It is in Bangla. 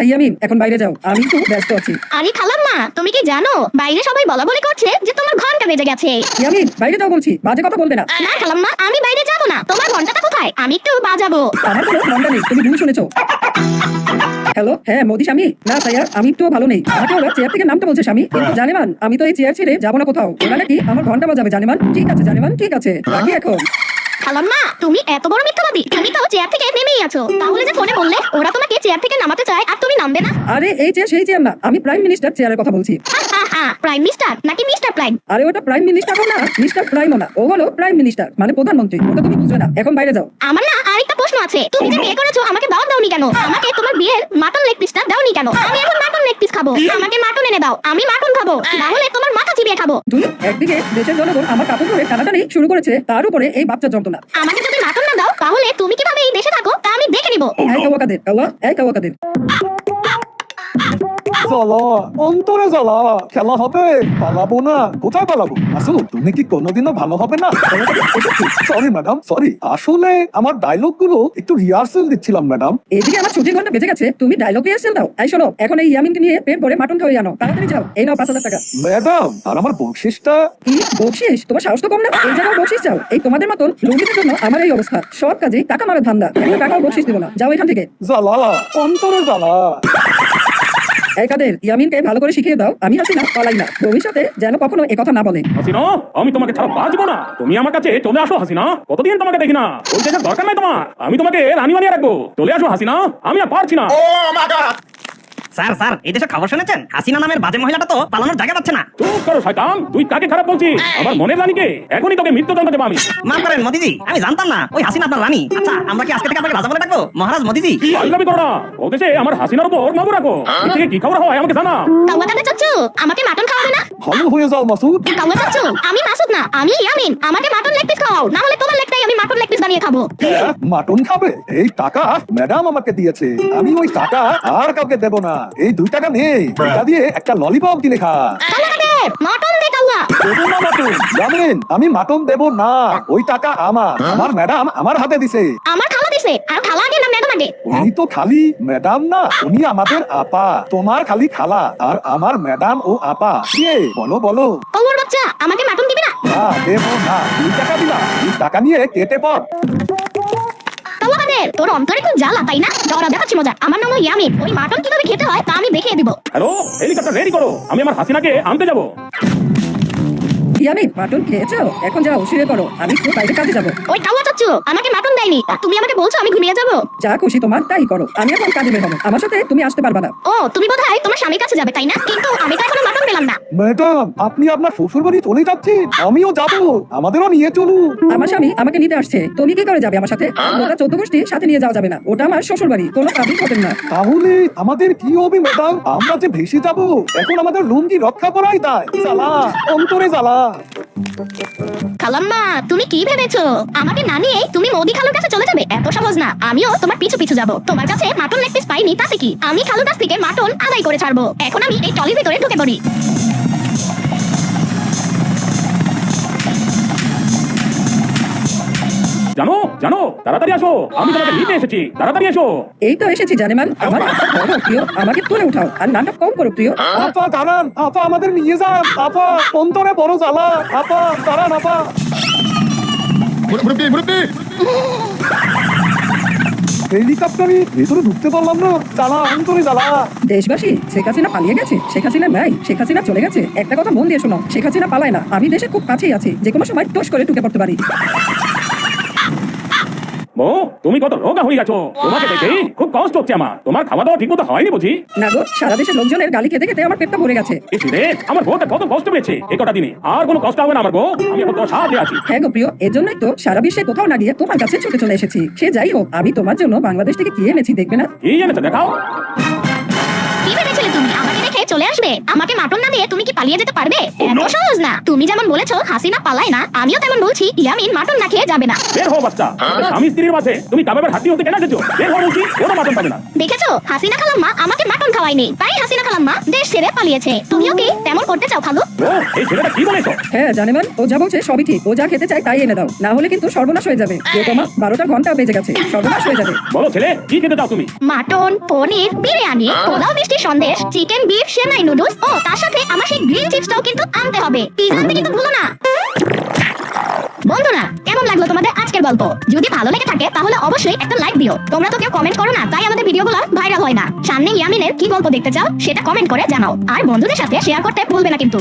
ইয়ামিন এখন বাইরে যাও, আমি একটু ব্যস্ত আছি। আরে খালাম্মা, তুমি কি জানো বাইরে সবাই বলাবলি করছে যে তোমার ঘন্টা বেজে গেছে। ইয়ামিন বাইরে যাও বলছি, বাজে কথা বলবে না। না খালাম্মা, আমি বাইরে যাব না। তোমার ঘন্টাটা কোথায়? আমি একটু বাজাবো। আমার কোনো ঘন্টা নেই, তুমি ভুল শুনেছো। হ্যালো, হ্যাঁ মোদি স্বামী। না সাইয়া, আমি একটু ভালো নেই। আমাকে ওরা চেয়ার থেকে নামতে বলছে স্বামী, কিন্তু জানেমান আমি তো এই চেয়ার ছেড়ে যাবো না কোথাও। ওরা নাকি আমার ঘন্টা বাজাবে। জানেমান ঠিক আছে, জানেমান ঠিক আছে, রাখি এখন। খালাম্মা, তুমি এত বড় মিথ্যাবাদী। তুমি তো চেয়ার থেকে নেমেই আছো, তাহলে যে ফোনে বললে ওরা তোমাকে চেয়ার থেকে নামাতে চায় আর তুমি নামবে না? আরে এই চেয়ার সেই চেয়ার না, আমি প্রাইম মিনিস্টার চেয়ারের কথা বলছি। প্রাইম মিনিস্টার নাকি মিস্টার প্রাইম? আরে ওটা প্রাইম মিনিস্টারও না, মিস্টার প্রাইমও না, ও হলো প্রাইম মিনিস্টার মানে প্রধানমন্ত্রী। ওটা তুমি বুঝবে না, এখন বাইরে যাও। আমার না আরেকটা প্রশ্ন আছে। তুমি যে বিয়ে করেছো আমাকে দাওয়াত দাওনি কেন? আমাকে তোমার বিয়ের মাটন লেগ পিসটা দাওনি কেন? আমি এখন মাটন লেগ পিস খাবো। আমাকে মাটন এনে দাও, আমি মাটন খাবো, না হলে তোমার মাথা চিবিয়ে খাবো। তুই একদিকে দেশের জনগণ আমার কাপড় ধরে টানাটানি শুরু করেছে, তার উপরে এই বাচ্চা যন্ত্রণা। আমাকে যদি মাটন না দাও তাহলে তুমি কিভাবে এই দেশে থাকো তা আমি দেখে নিব। এই কাওয়াকাদের আল্লাহ, এই কাওয়াকাদের। জ্বালা অন্তরে জ্বালা। খেলা হবে, পালাবো না। কোথায় পালাবো? আসলে তুমি কি কোনোদিনও ভালো হবে না? Sorry madam, sorry. আসলে আমার ডায়লগ গুলো একটু রিহার্সেল দিচ্ছিলাম ম্যাডাম। এদিকে আমার ছুটির ঘন্টা বেজে গেছে, তুমি ডায়লগ রিহার্সেল দাও। এই শোনো, এখন এই ইয়ামিনকে নিয়ে পেট ভরে মাটন খাওয়াই আনো, তাড়াতাড়ি যাও। এই নাও 5,000 টাকা। ম্যাডাম, আর আমার বকশিসটা? কি বকশিস? তোমার সাহস তো কম না, এই জায়গায় বকশিস চাও? এই তোমাদের মতন লুঙ্গিদের জন্য আমার এই অবস্থা। সব কাজেই টাকা মারা ধান্দা, একটা টাকাও বকশিস দিব না। যাও এখান থেকে। জ্বালা অন্তরে জ্বালা। এই কাদের, ইয়ামিনকে ভালো করে শিখিয়ে দাও আমি হাসি না, পালাই না। ভবিষ্যতে যেন কখনো একথা না বলে। হাসিনা, আমি তোমাকে ছাড়া বাঁচবো না। তুমি আমার কাছে চলে আসো হাসিনা। কতদিন তোমাকে দেখি না, ওই দেশের দরকার নাই তোমার। আমি তোমাকে রানী বানিয়ে রাখবো। চলে আসো হাসিনা, আমি আর পারছি না। স্যার স্যার, এই দেশে খবর শুনেছেন? হাসিনা নামের বাজে মহিলাটা তো পালানোর জায়গা পাচ্ছে না। চুপ করো শয়তান, তুই কাকে খারাপ বলছিস? আমার মনের রানীকে এখনই তোকে মৃত্যুদণ্ড দেবো আমি। মাফ করেন মোদিজি, আমি জানতাম না ওই হাসিনা আপনার রানী। আচ্ছা, আমরা কি আজকে থেকে আপনাকে রাজা বলে ডাকবো? মহারাজ মোদিজি। পাগলামি করো না, ও দেশে আমার হাসিনার উপর নজর রাখো। এর থেকে কি খবর হয় আমাকে জানা। কাওয়াকাদের চাচ্চু, আমাকে মাটন খাওয়াবে না? ভালো হয়ে যাও মাসুদ। কাওয়া চাচ্চু, আমি মাসুদ না, আমি ইয়ামিন। আমাকে মাটন লেগ পিস খাওয়াও, না হলে তোমার লেগটাই আমি মাটন লেগ পিস বানিয়ে খাবো। মাটন খাবে? এই টাকা ম্যাডাম আমাকে দিয়েছে, আমি ওই টাকা আর কাউকে দেব না। এই 2 টাকা নেই, এটা দিয়ে একটা ললিপপ কিনে খা। কাওয়াকাদের মাটন দে কাওয়া। দেবো না মাটন, জানেন আমি মাটন দেব না। ওই টাকা আমার ম্যাডাম আমার হাতে দিছে। আমার খালা দিছে, আর খালা আগে না ম্যাডাম আগে? উনি তো খালি ম্যাডাম না, উনি আমাদের আপা। তোমার খালি খালা আর আমার ম্যাডাম ও আপা। কে বলো বলো? কৌয়ার বাচ্চা, আমাকে মাটন দিবি না? না দেব না। 2 টাকা দিলা, এই টাকা নিয়ে কেটে পড়। কাওয়াকাদের, তোর অন্তরে খুব জ্বালা তাই না? জরা দেখাচ্ছি মজা। আমার নাম ইয়ামিন, ওই মাটন কিভাবে খেতে হয় তা আমি দেখিয়ে দিব। হ্যালো, হেলিকপ্টার রেডি করো, আমি আমার হাসিনাকে আনতে যাবো। ইয়ামিন মাটন খেয়েছো? এখন যাও শুয়ে পড়ো, আমি একটু বাইরে কাজে যাবো। ওই কাওয়া চাচ্চু আমাকে মাটন দেয়নি, আর তুমি আমাকে বলছো আমি ঘুমিয়ে যাবো? যা খুশি তোমার তাই করো, আমি এখন কাজে বের হবো। আমার সাথে তুমি আসতে পারবা না। ও, তুমি বোধহয় তোমার স্বামীর কাছে যাবে তাই না? কিন্তু আমি তো এখনো মাটন পেলাম না। ম্যাডাম, আপনি আপনার শ্বশুর বাড়ি চলে যাচ্ছেন, আমিও যাবো, আমাদেরও নিয়ে চলুন। আমার স্বামী আমাকে নিতে আসছে, তুমি কি করে যাবে আমার সাথে? ওটা 14 গোষ্ঠী সাথে নিয়ে যাওয়া যাবে না, ওটা আমার শ্বশুর বাড়ি, কোনো কাবিল হবেন না। তাহলে আমাদের কি হবে ম্যাডাম? আমরা যে ভেসে যাবো, এখন আমাদের লুঙ্গি রক্ষা করাই দায়। জ্বালা অন্তরে জ্বালা। খালাম্মা, তুমি কি ভেবেছো আমাকে না নিয়ে তুমি মোদি খালুর কাছে চলে যাবে? এত সহজ না, আমিও তোমার পিছু পিছু যাব। তোমার কাছে মাটন লেগ পিস পাইনি তাতে কি, আমি খালুর কাছ থেকে মাটন আদায় করে ছাড়বো। এখন আমি এই ট্রলির ভিতরে ঢুকে পড়ি। জানো জানো, তাড়াতাড়ি আসো, আমি তোমাকে নিতে এসেছি, তাড়াতাড়ি এসো। এই তো এসেছি জানেমান, আমার হাতটা ধরো প্রিয়, আমাকে তুলে উঠাও আর নাটক কম করো প্রিয়। আপা দাঁড়ান, আপা আমাদের নিয়ে যান। আপা অন্তরে বড় জ্বালা। আপা দাঁড়ান, আপা। হেলিকপ্টারে ভেতরে ঢুকতে পারলাম না, জ্বালা অন্তরে জ্বালা। দেশবাসী, শেখ হাসিনা পালিয়ে গেছে। শেখ হাসিনা নাই, শেখ হাসিনা চলে গেছে। একটা কথা মন দিয়ে শোনো, শেখ হাসিনা পালায় না, আমি দেশে খুব কাছেই আছি, যে কোনো সময় টস করে ঢুকে পড়তে পারি। বউ, তুমি কত রোগা হয়ে গেছো, তোমাকে দেখে খুব কষ্ট হচ্ছে আমার। তোমার খাওয়া দাওয়া ঠিক মতো হয়নি বুঝি? না গো, সারা দেশের লোকজনের গালি খেতে খেতে আমার পেটটা ভরে গেছে। এসে আমার বউটা কত কষ্ট পেয়েছে এই কটা দিনে। আর কোনো কষ্ট হবে না আমার বউ, আমি এখন তোর সাথে আছি। হ্যাঁ গো প্রিয়, এর জন্যই তো সারা বিশ্বে কোথাও না গিয়ে তোমার কাছে ছুটে চলে এসেছি। সে যাই হোক, আমি তোমার জন্য বাংলাদেশ থেকে কি এনেছি দেখবে না? কি এনেছো দেখাও। কি ভেবেছিলে তুমি আমাকে দেখে? খেয়ে চলে আসবে। আমাকে মাটন না দিয়ে তুমি কি পালিয়ে যেতে পারবে? এত সহজ না। তুমি যেমন বলেছো হাসিনা পালায় না, আমিও তেমন বলছি ইয়ামিন মাটন না খেয়ে যাবে না। বের হও বাচ্চা, আমাদের স্বামী স্ত্রীর মাঝে তুমি কাবাবের হাতি হতে কেন এসেছো? বের হও বলছি, কোনো মাটন পাবে না। দেখেছো হাসিনা খালাম্মা আমাকে মাটন খাওয়ায়নি, তাই হাসিনা খালাম্মা দেশ ছেড়ে পালিয়েছে। তুমিও কি তেমন করতে চাও খালু? ও এই ছেলেটা কি বলেছো? হ্যাঁ জানেমান, ও যা বলছে সবই ঠিক। ও যা খেতে চায় তাই এনে দাও, না হলে কিন্তু সর্বনাশ হয়ে যাবে। তোমা 12টা ঘন্টা বেজে গেছে, সর্বনাশ হয়ে যাবে। বলো ছেলে, কি খেতে চাও তুমি? মাটন, পনির, বিরিয়ানি, পোলাও, মিষ্টি সন্দেশ, চিকেন, বিফ, সেমাই, নুডলস ও তার সাথে আমার সেই গ্রিল চিপসটাও কিন্তু আনতে হবে। পিজা আনতে কিন্তু ভুলো না। বন্ধুরা, কেমন লাগলো তোমাদের আজকের গল্প? যদি ভালো লেগে থাকে তাহলে অবশ্যই একটা লাইক দিও। তোমরা তো কেউ কমেন্ট করো না, তাই আমাদের ভিডিওগুলো ভাইরাল হয় না। সামনে ইয়ামিনের কি গল্প দেখতে চাও সেটা কমেন্ট করে জানাও, আর বন্ধুদের সাথে শেয়ার করতে ভুলবে না কিন্তু।